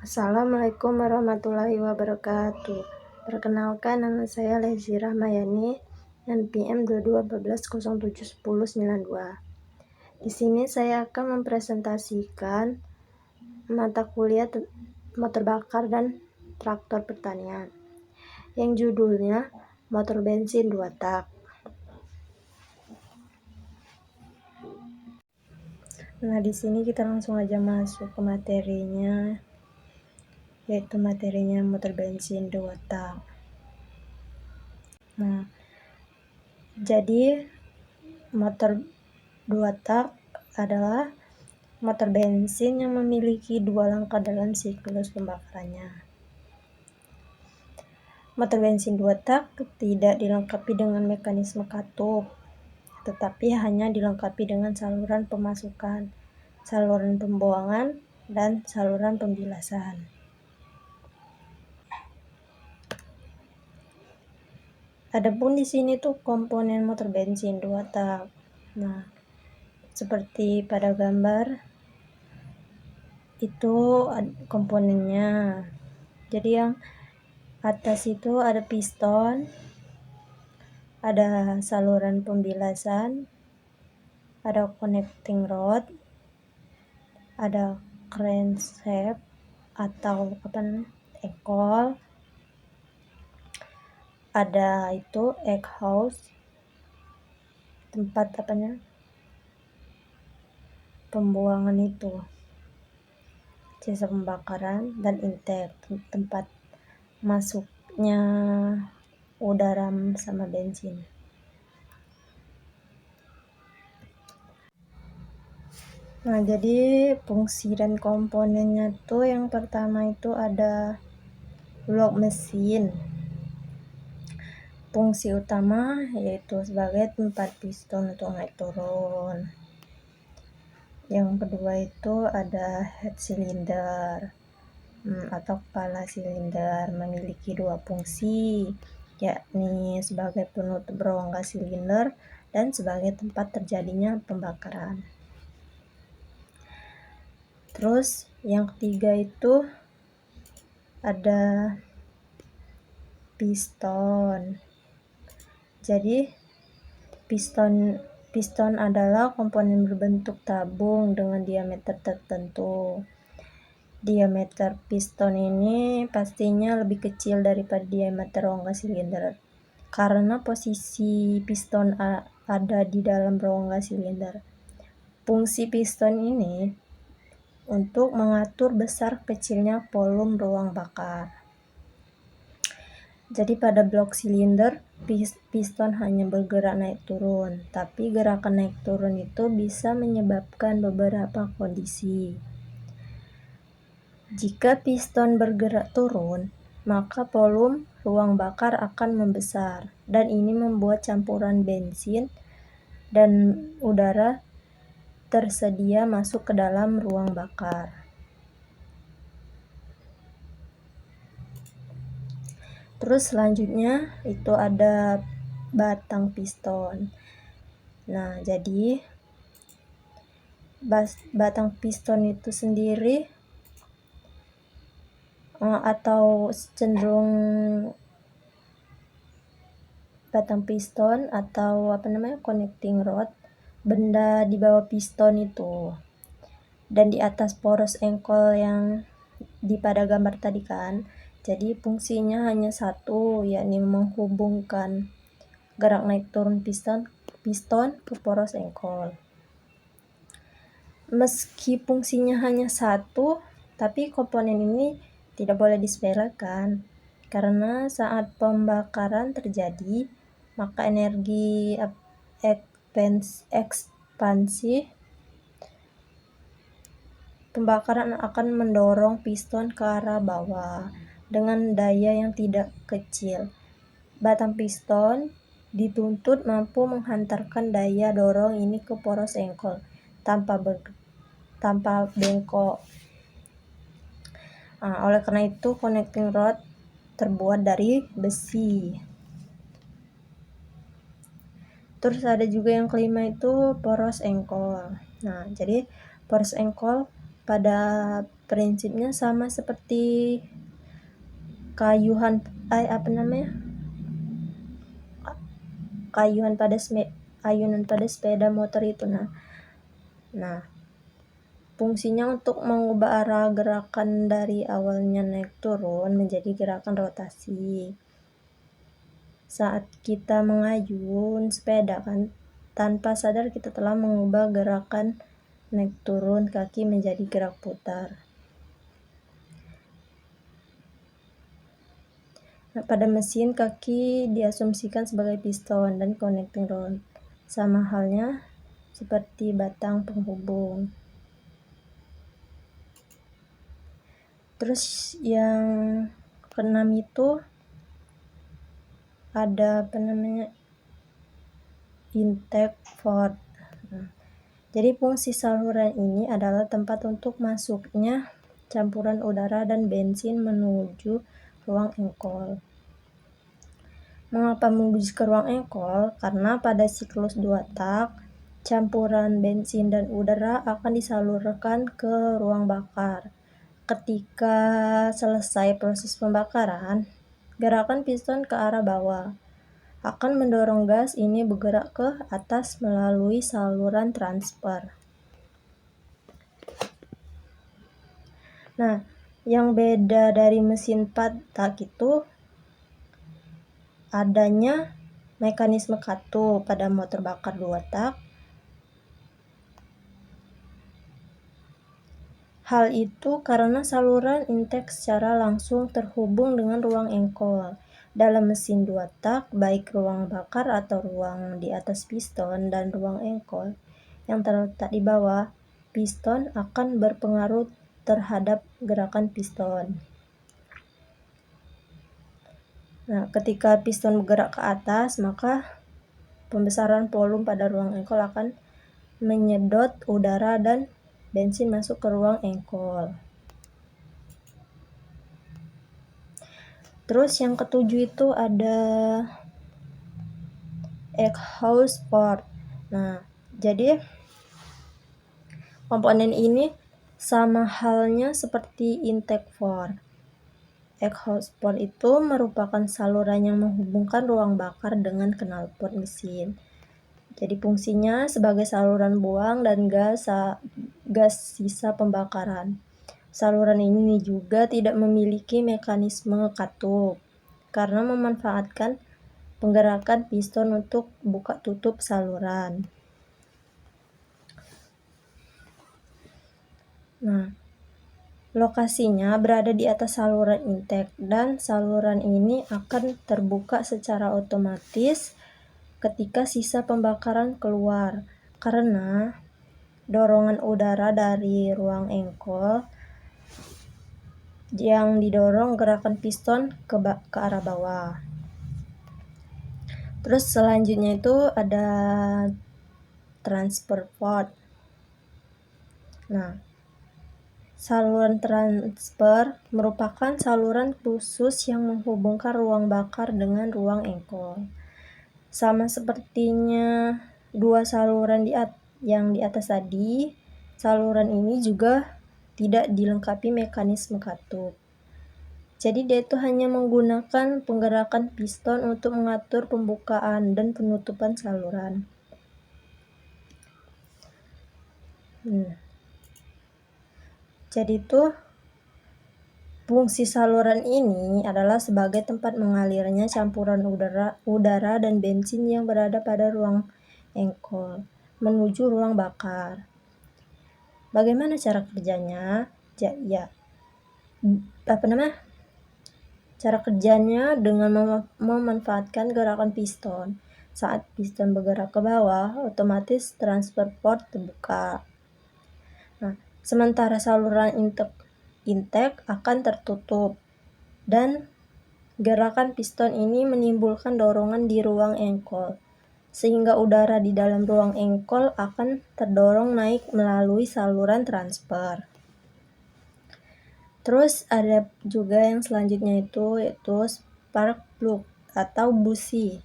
Assalamualaikum warahmatullahi wabarakatuh. Perkenalkan, nama saya Lezi Rahmayani, NPM 2214071092. Di sini saya akan mempresentasikan mata kuliah motor bakar dan traktor pertanian, yang judulnya motor bensin 2 tak. Nah, di sini kita langsung aja masuk ke materinya, yaitu materinya motor bensin 2 tak. Nah, jadi motor 2 tak adalah motor bensin yang memiliki 2 langkah dalam siklus pembakarannya. Motor bensin 2 tak tidak dilengkapi dengan mekanisme katup, tetapi hanya dilengkapi dengan saluran pemasukan, saluran pembuangan, dan saluran pembilasan. Adapun di sini tuh komponen motor bensin 2 tak. Nah, seperti pada gambar itu komponennya. Jadi yang atas itu ada piston, ada saluran pembilasan, ada connecting rod, ada crankshaft atau ekol, ada itu exhaust, tempat pembuangan itu, sisa pembakaran, dan intake, tempat masuknya udara sama bensin. Nah, jadi fungsi dan komponennya tuh yang pertama itu ada blok mesin. Fungsi utama yaitu sebagai tempat piston untuk naik turun. Yang kedua itu ada head cylinder atau kepala silinder, memiliki 2 fungsi, yakni sebagai penutup rongga silinder dan sebagai tempat terjadinya pembakaran. Terus yang ketiga itu ada piston. Jadi piston adalah komponen berbentuk tabung dengan diameter tertentu. Diameter piston ini pastinya lebih kecil daripada diameter rongga silinder, karena posisi piston ada di dalam rongga silinder. Fungsi piston ini untuk mengatur besar kecilnya volume ruang bakar. Jadi pada blok silinder, piston hanya bergerak naik turun, tapi gerakan naik turun itu bisa menyebabkan beberapa kondisi. Jika piston bergerak turun, maka volume ruang bakar akan membesar, dan ini membuat campuran bensin dan udara tersedia masuk ke dalam ruang bakar. Terus selanjutnya itu ada batang piston. Nah, jadi batang piston itu sendiri atau cenderung batang piston atau connecting rod, benda di bawah piston itu, dan di atas poros engkol yang di pada gambar tadi kan. Jadi fungsinya hanya satu, yakni menghubungkan gerak naik turun piston ke poros engkol. Meski fungsinya hanya satu, tapi komponen ini tidak boleh disepelekan, karena saat pembakaran terjadi, maka energi ekspansi pembakaran akan mendorong piston ke arah bawah dengan daya yang tidak kecil. Batang piston dituntut mampu menghantarkan daya dorong ini ke poros engkol tanpa bengkok. Oleh karena itu connecting rod terbuat dari besi. Terus ada juga yang kelima itu poros engkol. Nah, jadi poros engkol pada prinsipnya sama seperti kayuhan ayunan pada sepeda motor itu. Nah, fungsinya untuk mengubah arah gerakan dari awalnya naik turun menjadi gerakan rotasi. Saat kita mengayun sepeda kan, tanpa sadar kita telah mengubah gerakan naik turun kaki menjadi gerak putar. Nah, pada mesin kaki diasumsikan sebagai piston dan connecting rod, sama halnya seperti batang penghubung. Terus yang keenam itu ada intake port. Jadi fungsi saluran ini adalah tempat untuk masuknya campuran udara dan bensin menuju ruang engkol. Mengapa menuju ke ruang engkol? Karena pada siklus 2 tak, campuran bensin dan udara akan disalurkan ke ruang bakar. Ketika selesai proses pembakaran, gerakan piston ke arah bawah akan mendorong gas ini bergerak ke atas melalui saluran transfer. Nah, yang beda dari mesin 4 tak itu adanya mekanisme katup pada motor bakar 2 tak. Hal itu karena saluran intake secara langsung terhubung dengan ruang engkol. Dalam mesin 2 tak, baik ruang bakar atau ruang di atas piston dan ruang engkol yang terletak di bawah piston akan berpengaruh terhadap gerakan piston. Nah, ketika piston bergerak ke atas, maka pembesaran volume pada ruang engkol akan menyedot udara dan bensin masuk ke ruang engkol. Terus yang ketujuh itu ada exhaust port. Nah, jadi komponen ini sama halnya seperti intake port. Exhaust port itu merupakan saluran yang menghubungkan ruang bakar dengan knalpot mesin. Jadi fungsinya sebagai saluran buang dan gas sisa pembakaran. Saluran ini juga tidak memiliki mekanisme katup karena memanfaatkan penggerakan piston untuk buka tutup saluran. Nah, lokasinya berada di atas saluran intake dan saluran ini akan terbuka secara otomatis ketika sisa pembakaran keluar karena dorongan udara dari ruang engkol yang didorong gerakan piston ke arah bawah. Terus selanjutnya itu ada transfer port. Nah, saluran transfer merupakan saluran khusus yang menghubungkan ruang bakar dengan ruang engkol. Sama sepertinya dua saluran yang di atas tadi, saluran ini juga tidak dilengkapi mekanisme katup. Jadi dia itu hanya menggunakan penggerakan piston untuk mengatur pembukaan dan penutupan saluran. Jadi itu fungsi saluran ini adalah sebagai tempat mengalirnya campuran udara dan bensin yang berada pada ruang engkol menuju ruang bakar. Bagaimana cara kerjanya? Cara kerjanya dengan memanfaatkan gerakan piston. Saat piston bergerak ke bawah, otomatis transfer port terbuka. Nah, sementara saluran intake akan tertutup dan gerakan piston ini menimbulkan dorongan di ruang engkol sehingga udara di dalam ruang engkol akan terdorong naik melalui saluran transfer. Terus ada juga yang selanjutnya yaitu spark plug atau busi.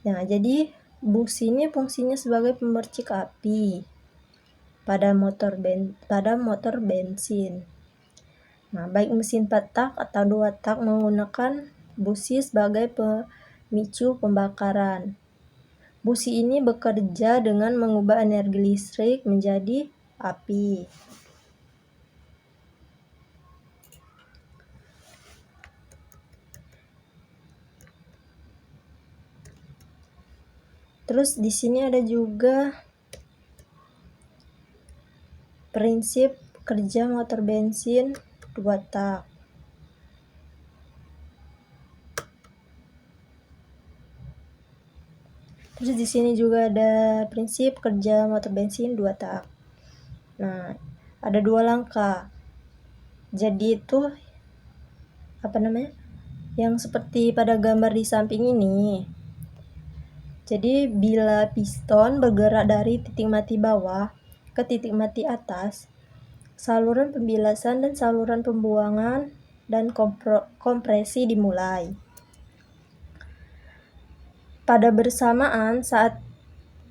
Nah, jadi busi ini fungsinya sebagai pemercik api. pada motor bensin. Nah, baik mesin 4 tak atau 2 tak menggunakan busi sebagai pemicu pembakaran. Busi ini bekerja dengan mengubah energi listrik menjadi api. Terus di sini ada juga prinsip kerja motor bensin 2 tak. Terus di sini juga ada prinsip kerja motor bensin 2 tak. Nah, ada 2 langkah. Jadi itu yang seperti pada gambar di samping ini. Jadi bila piston bergerak dari titik mati bawah ke titik mati atas, saluran pembilasan dan saluran pembuangan dan kompresi dimulai. Pada bersamaan saat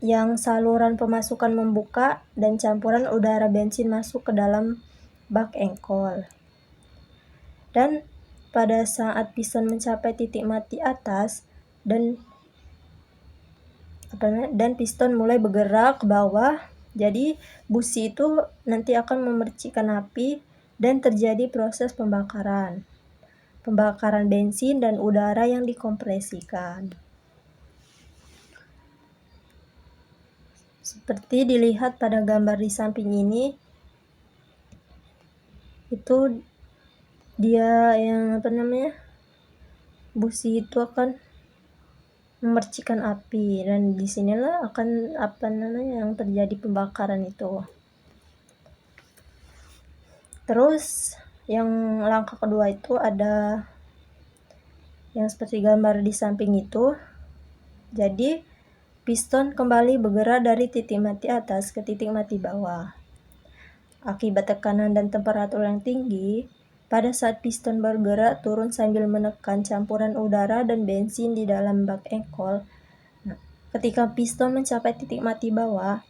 yang saluran pemasukan membuka dan campuran udara bensin masuk ke dalam bak engkol. Dan pada saat piston mencapai titik mati atas dan piston mulai bergerak ke bawah, jadi busi itu nanti akan memercikkan api dan terjadi proses pembakaran bensin dan udara yang dikompresikan. Seperti dilihat pada gambar di samping ini, itu dia yang busi itu akan memercikan api, dan disinilah akan yang terjadi pembakaran itu. Terus yang langkah kedua itu ada yang seperti gambar di samping itu. Jadi piston kembali bergerak dari titik mati atas ke titik mati bawah. Akibat tekanan dan temperatur yang tinggi, pada saat piston bergerak turun sambil menekan campuran udara dan bensin di dalam bak engkol, ketika piston mencapai titik mati bawah,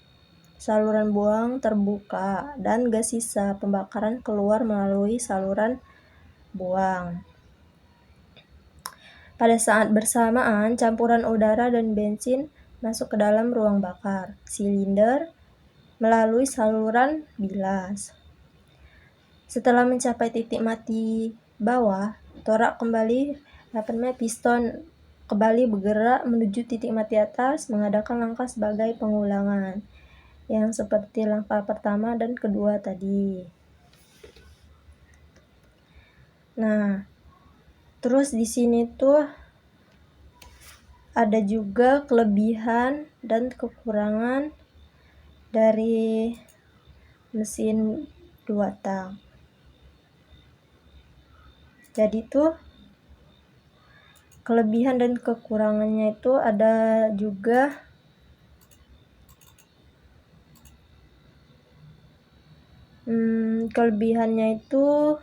saluran buang terbuka dan gas sisa pembakaran keluar melalui saluran buang. Pada saat bersamaan, campuran udara dan bensin masuk ke dalam ruang bakar, silinder, melalui saluran bilas. Setelah mencapai titik mati bawah, piston kembali bergerak menuju titik mati atas, mengadakan langkah sebagai pengulangan, yang seperti langkah pertama dan kedua tadi. Nah, terus di sini tuh ada juga kelebihan dan kekurangan dari mesin 2 tak. Jadi tuh kelebihan dan kekurangannya itu ada juga kelebihannya itu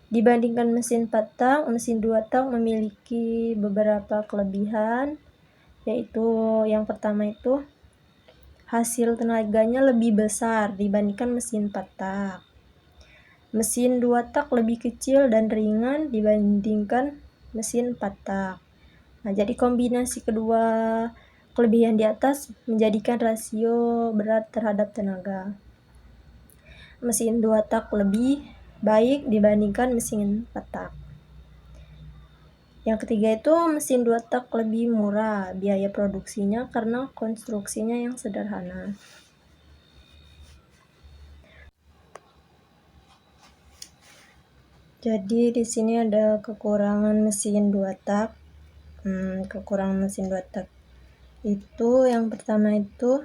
dibandingkan mesin 4 tak, mesin 2 tak memiliki beberapa kelebihan, yaitu yang pertama itu hasil tenaganya lebih besar dibandingkan mesin 4 tak. Mesin 2 tak lebih kecil dan ringan dibandingkan mesin 4 tak. Nah, jadi kombinasi kedua kelebihan di atas menjadikan rasio berat terhadap tenaga. Mesin 2 tak lebih baik dibandingkan mesin 4 tak. Yang ketiga itu mesin 2 tak lebih murah biaya produksinya karena konstruksinya yang sederhana. Jadi di sini ada kekurangan mesin 2 tak. Kekurangan mesin 2 tak itu yang pertama itu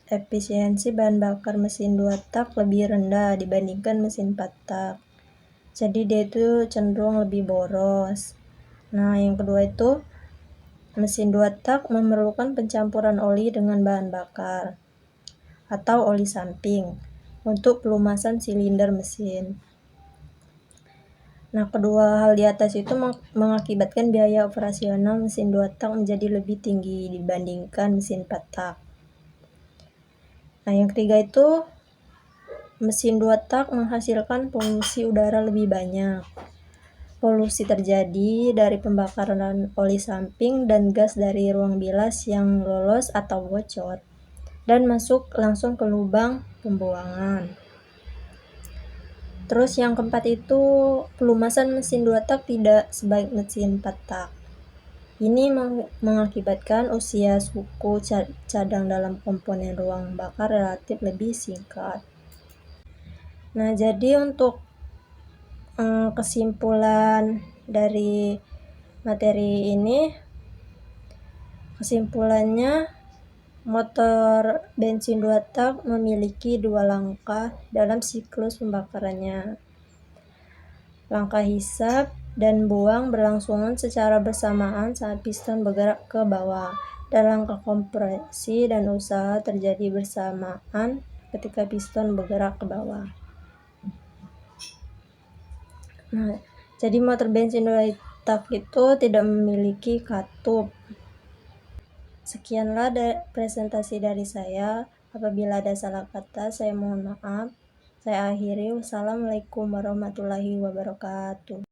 efisiensi bahan bakar mesin 2 tak lebih rendah dibandingkan mesin 4 tak. Jadi dia itu cenderung lebih boros. Nah, yang kedua itu mesin 2 tak memerlukan pencampuran oli dengan bahan bakar atau oli samping untuk pelumasan silinder mesin. Nah, kedua hal di atas itu mengakibatkan biaya operasional mesin 2 tak menjadi lebih tinggi dibandingkan mesin 4 tak. Nah, yang ketiga itu mesin 2 tak menghasilkan polusi udara lebih banyak. Polusi terjadi dari pembakaran oli samping dan gas dari ruang bilas yang lolos atau bocor dan masuk langsung ke lubang pembuangan. Terus yang keempat itu pelumasan mesin 2 tak tidak sebaik mesin 4 tak. Ini mengakibatkan usia suku cadang dalam komponen ruang bakar relatif lebih singkat. Nah, jadi untuk kesimpulan dari materi ini, kesimpulannya motor bensin 2 tak memiliki 2 langkah dalam siklus pembakarannya. Langkah hisap dan buang berlangsungan secara bersamaan saat piston bergerak ke bawah, dan langkah kompresi dan usaha terjadi bersamaan ketika piston bergerak ke bawah. Nah, jadi motor bensin 2 tak itu tidak memiliki katup. Sekianlah presentasi dari saya. Apabila ada salah kata, saya mohon maaf. Saya akhiri. Wassalamualaikum warahmatullahi wabarakatuh.